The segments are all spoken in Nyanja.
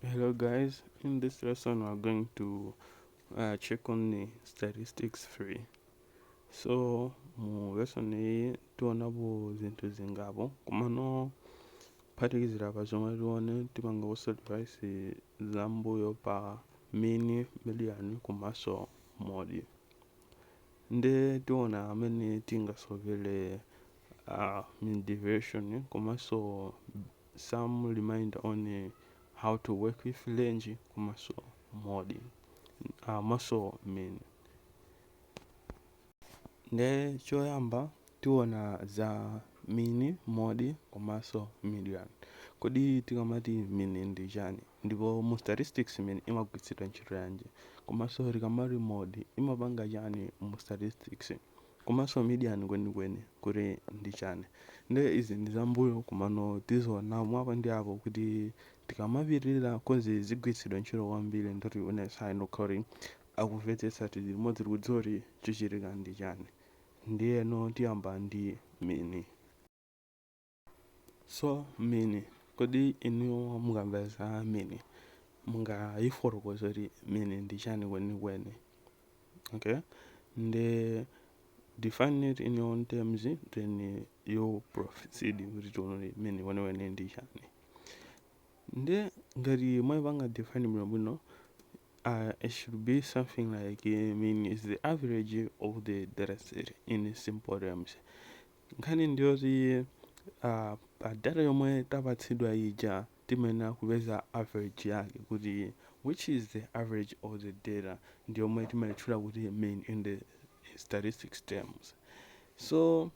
Hello guys, in this lesson we are going to check on the statistics free. So mu lesson iyi tionapo zinthu zingapo komano kuphatikizira pa zomwe tione timanga device zambuyo pa mean, median komanso mode. Nde tiona amene tingasovele mean deviation komanso some reminder on how to work with range komanso mode maso mean. Nde choyamba tiona za mean, mode komanso median. Kodi tikamati mean ndi chani, ndipo mu statistics mean imagwiritsidwa ntchito yanji, komanso tikamati mode imapanga chani mu statistics, komanso median kwenikweni kuti ndi chani. Nde izi ndi zambuyo komano tizoona mwapo ndi apo kuti tikamapitirira konzi zigwiritsidwa ntchito kwambiri ndoti unesa inokhala akumvetsetsa tili limodzi tikudziwa kuti chochitika ndi chani. Ndiyeno tiyamba ndi mean. So mean, kodi inu mukamva za mean mungayifotokoza kuti mean ndi chani kwenikweni. Okay, nde define it in your own terms, then you proceed kuti tione mean kwenikweni ndi chani. Nde ngati mwayipanga define bwino, it should be something like mean is the average of the data set in simple terms. Nkhani ndiyoti pa data yomwe tapatsidwa ija timayenera kupeza average yake, kuti which is the average of the data ndi yomwe timayitchula kuti mean in the statistics terms. So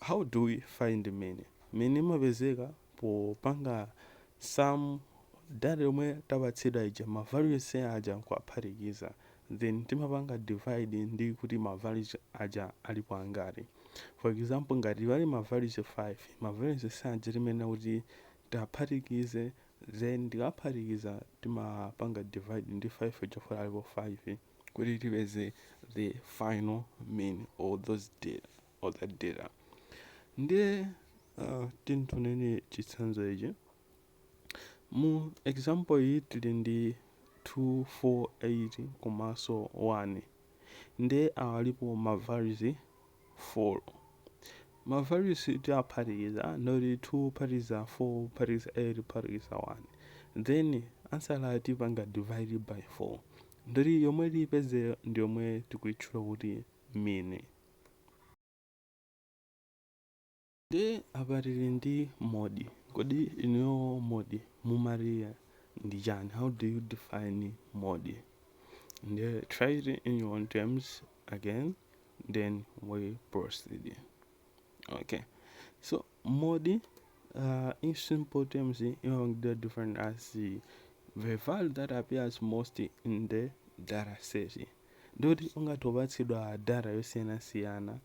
how do we find mean? Mean imapezeka popanga some data yomwe tapatsidwa ija ma values aja nkuwaphatikiza, then timapanga divide ndi kuti ma values aja alipo angati. For example, ngati pali ma values 5, ma values aja timayenera kuti taphatikize, then tikaphatikiza timapanga divide ndi 5 chifukwa alipo 5 kuti tipeze the final mean of those data or that data. Ndiye tintoneni chitsanzo ichi. Mu example iyi tili ndi 2, 4, 8 komanso 1. Nde alipo ma values 4. Ma values tiaphatikiza noti 2 phatikiza 4 phatikiza 8 phatikiza 1. Then answer tipanga divide by 4. Ndoti yomwe tipeze ndi yomwe tikuyitchula kuti mean. Nde apa tili ndi mode. Kodi iniyo mode mumati ndi chani? How do you define mode? Nde try it in your own terms again, then we proceed. Okay, so mode in simple terms the different as the value that appears most in the data set. Ndoti ungatopatsidwa data yosiyanasiyana,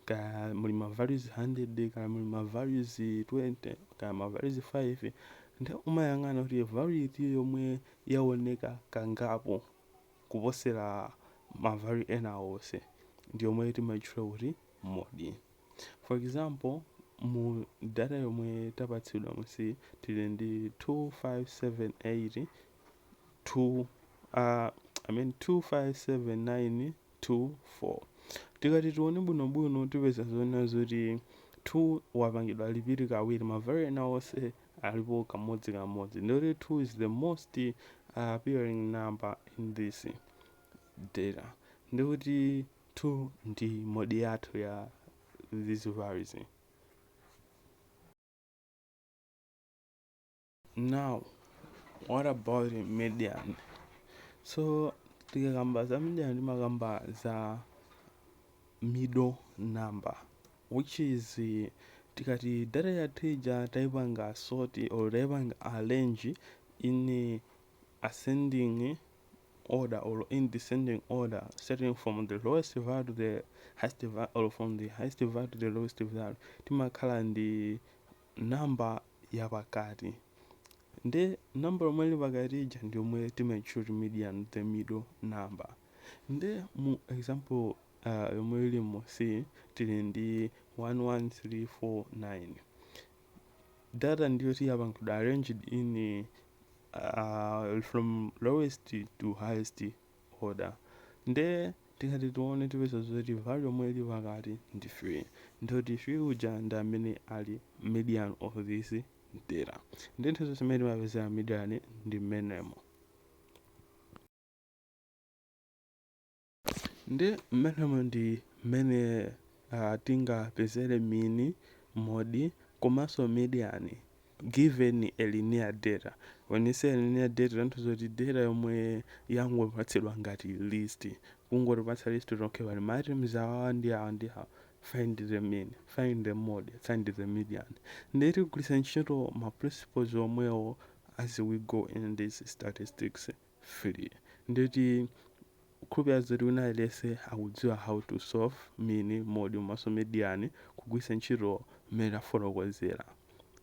kaya muli ma values 100, kaya muli ma values 20, kaya ma values 5, nde umayang'ana kuti value iti yomwe yaoneka kangapo kuposera ma value ena onse ndi yomwe timayitchula kuti mode. For example, mu data yomwe tapatsidwa musi tili ndi 2578 257924. Tikati tione bwinobwino tipeza zoona zoti 2 wapangidwa lipiri kawiri, ma value ena onse alipo kamodzi. Ndoti 2 is the most appearing number in this data. Ndikuti 2 ndi mode yathu ya these values. Now, what about median? So tikakamba za median timakamba za middle number, which is tikati data yathu ija taipanga sort or taipanga arrange in ascending order or in descending order, starting from the lowest value to the highest value, or from the highest value to the lowest value, timakhala ndi number yapakati. Nde number yomwe ili pakati ija ndi yomwe timayitchula median, the middle number. Nde mu example yomwe ili musi tili ndi 11349. Data ndiyo tiyapangidwa arranged in from lowest to highest order. Nde tikati tione tipeza zoti value yomwe ili pakati ndi 3, ndoti 3 uja ndi amene ali median of this data. Ndi nthawi zonse mmene timapezera median ndi mmenemo. Ndi mmenemo ndi mmene tingapezere mean, mode komanso median given a linear data. When you say linear data, tanthauza kuti data yomwe yangopatsidwa ngati list, kungotipatsa list okay pali ma items awa ndi awa ndi awa, find the mean, find the mode, find the median. Ndi tikugwiritsa ntchito ma principles omwewo as we go in this statistics field. Nditi kukhulupirira zoti wina aliyense akudziwa how to solve mean, mode komanso median kugwiritsa ntchito mmene tafotokozera.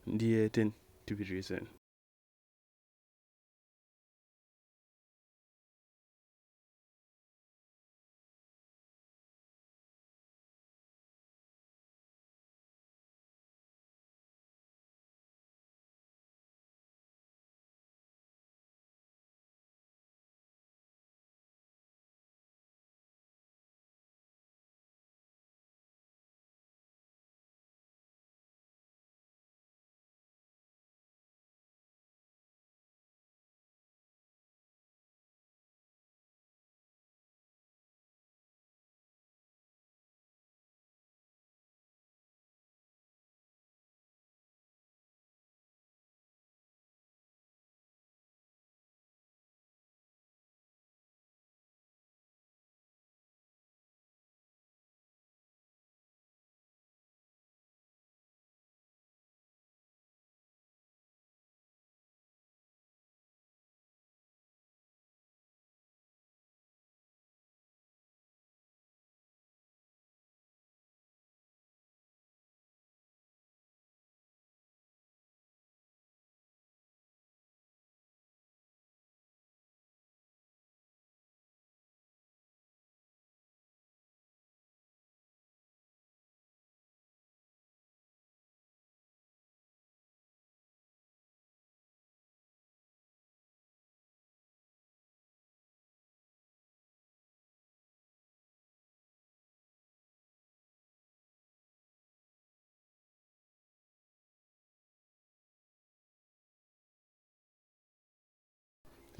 Ndiye tipitirize.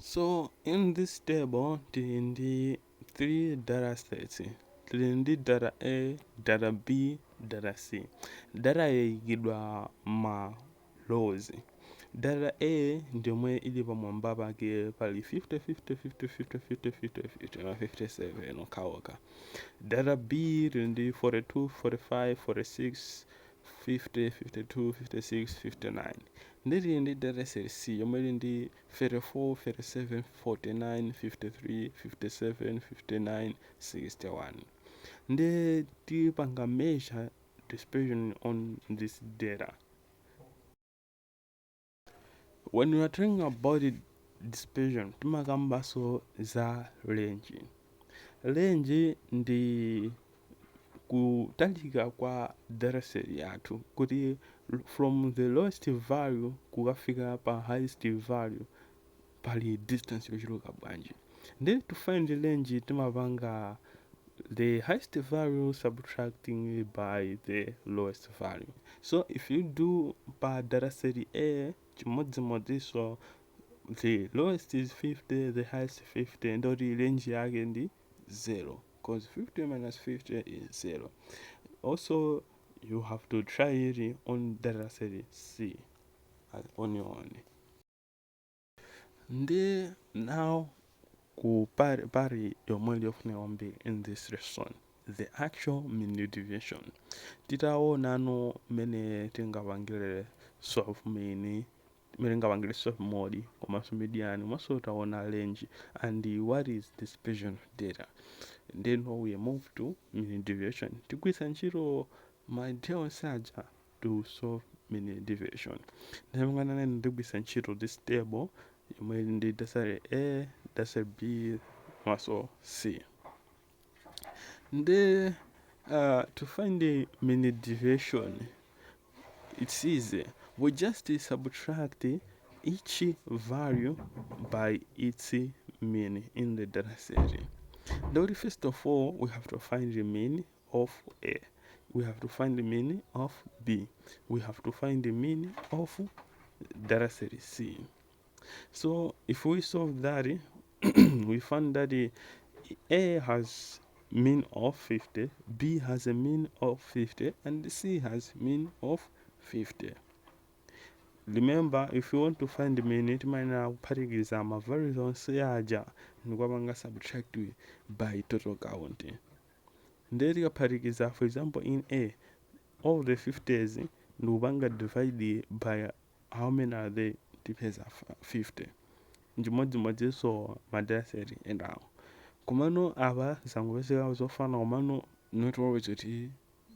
So in this table tili ndi 3 data sets. Tili ndi data A, data B, data C. Data yayikidwa ma rows. Data A ndiomwe ili pamwamba pake pali 50 50 50 50 50 50 50 na 57 okhaokha. Data B tili ndi 42 45 46 50 52 56 59. Ndili ndi data set C yomwe ili ndi 34 37 49 53 57 59 61. Ndi tipanga measure dispersion on this data. When we are talking about dispersion, timakambaso za range. Range ndi kutalika kwa dataset yathu kuti from the lowest value kukafika pa highest value pali distance yochuluka bwanji. Then to find the range timapanga the highest value subtracting by the lowest value. So if you do pa dataset A chimodzimodzi, so the lowest is 50, the highest 50, and the range yake ndi 0 because 50 minus 50 is 0. Also you have to try it on dataset C on your own. Ndi now ku pari yomwe yofuna wambiri in this lesson, the actual mean deviation. Titaona no mene tingapangire solve mean, mene tingapangire solve mode komanso median, komanso taona range and what is dispersion of data. Then we move to mean deviation. Tigwiritsa ntchito ma details aja to solve mean deviation. Ndimangana ndigwiritsa ntchito this table yomwe ndi dataset A, dataset B, komanso C. Then to find the mean deviation, it's easy. We just subtract each value by its mean in the data set. Now, first of all, we have to find the mean of A. We have to find the mean of B. We have to find the mean of data set C. So if we solve that, we find that A has mean of 50, B has a mean of 50, and C has mean of 50. Remember, if you want to find the mean, it might now parigiriza amavalues onse yaja nikwabanga subtract by total count. Then parigiriza, for example, in A, all the 50s nikwabanga divide by how many are they? Depends 50. Njimodzi so madaseri endawo. Kumano aba zangu wesega zofana kumano not always kuti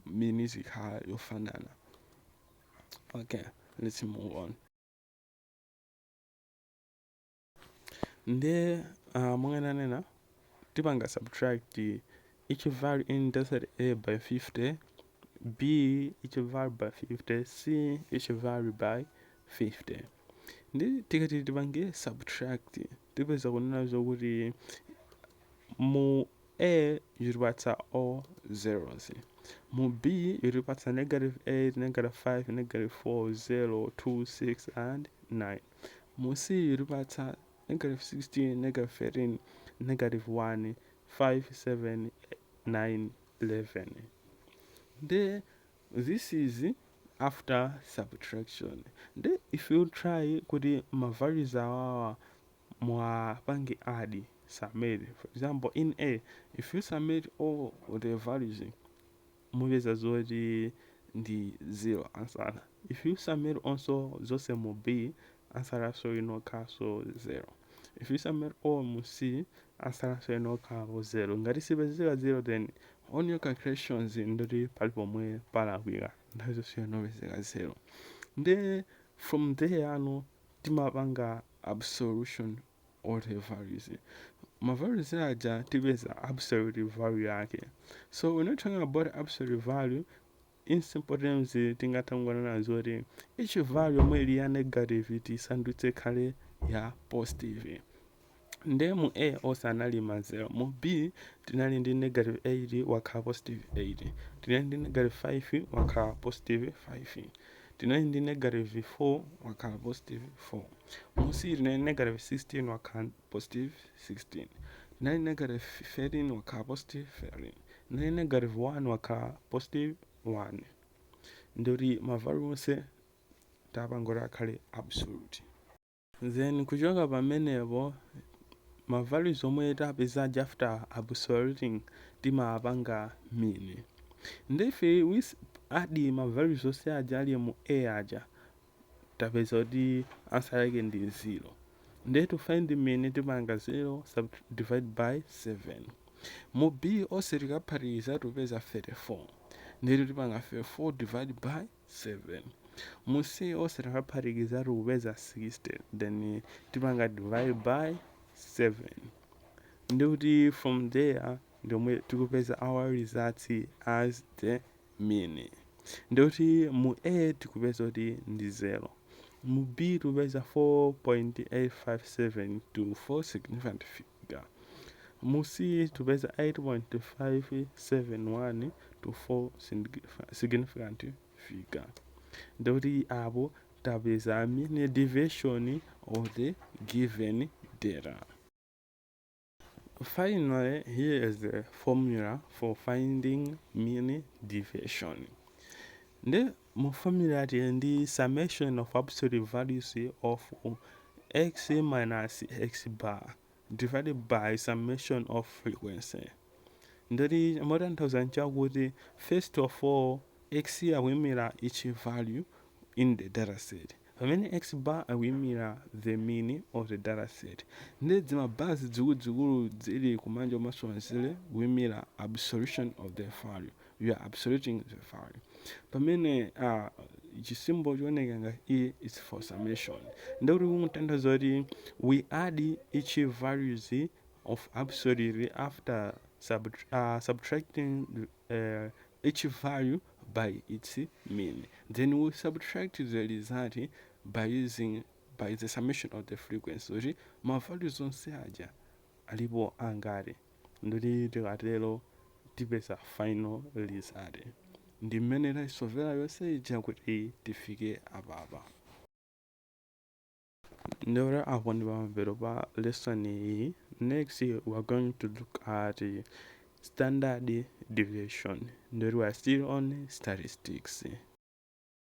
mean zikhala yofanana. Okay, let's move on. Nde mwangana nena tipanga subtract each value in data set A by 50, B each value by 50, C each value by 50. Nde tikati tipange subtract tipeza kunena zokuti mu A yuripatsa all zeros. Mu B yuripatsa negative 8, negative 5, negative 4, 0, 2, 6, and 9. Mu C yuripatsa negative 16, negative 13, negative 1, 5, 7, 9, 11. Then this is after subtraction. Then if you try kuti mavalues awawa mwapange add submit. For example, in A, if you submit all the values, muveza zoti ndi 0 answer. If you submit also zose mu B, answer so inoka so 0. If you submit all mu C, answer so inoka 0. Ngati sipezeka 0, then on your calculations ndoti palipo mwe palakwika. Ndazo so inovezeka 0. Then from there ano timapanga absolution of the values. My values aja tipeza absolute value yake. So we're not talking about absolute value. In simple terms, tingatangwana zoti each value mweli ya negativity sandwich kale ya positive. Nde mu A osa analima 0. Mu B tinali ndi negative 8 wakha positive 8. Tinali ndi negative 5 wakha positive 5. Tinali ndi negative 4 wakha positive 4. Mu C tinali negative 16 wakha positive 16. Tinali negative 13 wakha positive 13. Tinali negative 1 wakha positive 1. Ndoti mavalu onse tapangora kale absolute. Then kuchoka pamenepo mavalues omwe tapeza after absoluting timapanga mean. Ndefe we add mavalues onse aja ali mu A aja tapeza kuti answer yake ndi 0. Nde to find the mean tipanga 0 divide by 7. Mu B onse tikaphatiriza tupeza 34. Nde tipanga 34 divide by 7. Mu C onse tikaphatiriza tupeza 60. Then tipanga divide by 7. Nde from there ndomwe tikupeza our results as the mean. Nde mu A tikupeza kuti ndi 0. Mu B tikupeza 4.857 to 4 significant figure. Mu C tikupeza 8.571 to 4 significant figure. Nde apo tapeza mean deviation of the given data. Finally, here is the formula for finding mean deviation. The formula is the summation of absolute values of x minus x bar divided by summation of frequency. The modern thousand would first of all x we mirror each value in the data set. When x bar we mirror the mean of the data set. Ndezima bars zili kumanja maswanzile we mirror absolution of the value. We are absoluting the value. Pamene chisimbo chioneka E is for summation. Ndori umutanda zoti we add each values of absolute after subtracting each value by its mean. Then we subtract the result by using apa is the summation of the frequency kuti ma values onse aja alipo angati ndoti tikatero tipeza final result. Ndi mmene taisovera yonse ija kuti tifike apapa. Ndora apo ndi pamapeto pa lesson iyi. Next we are going to look at standard deviation. Ndori we are still on statistics.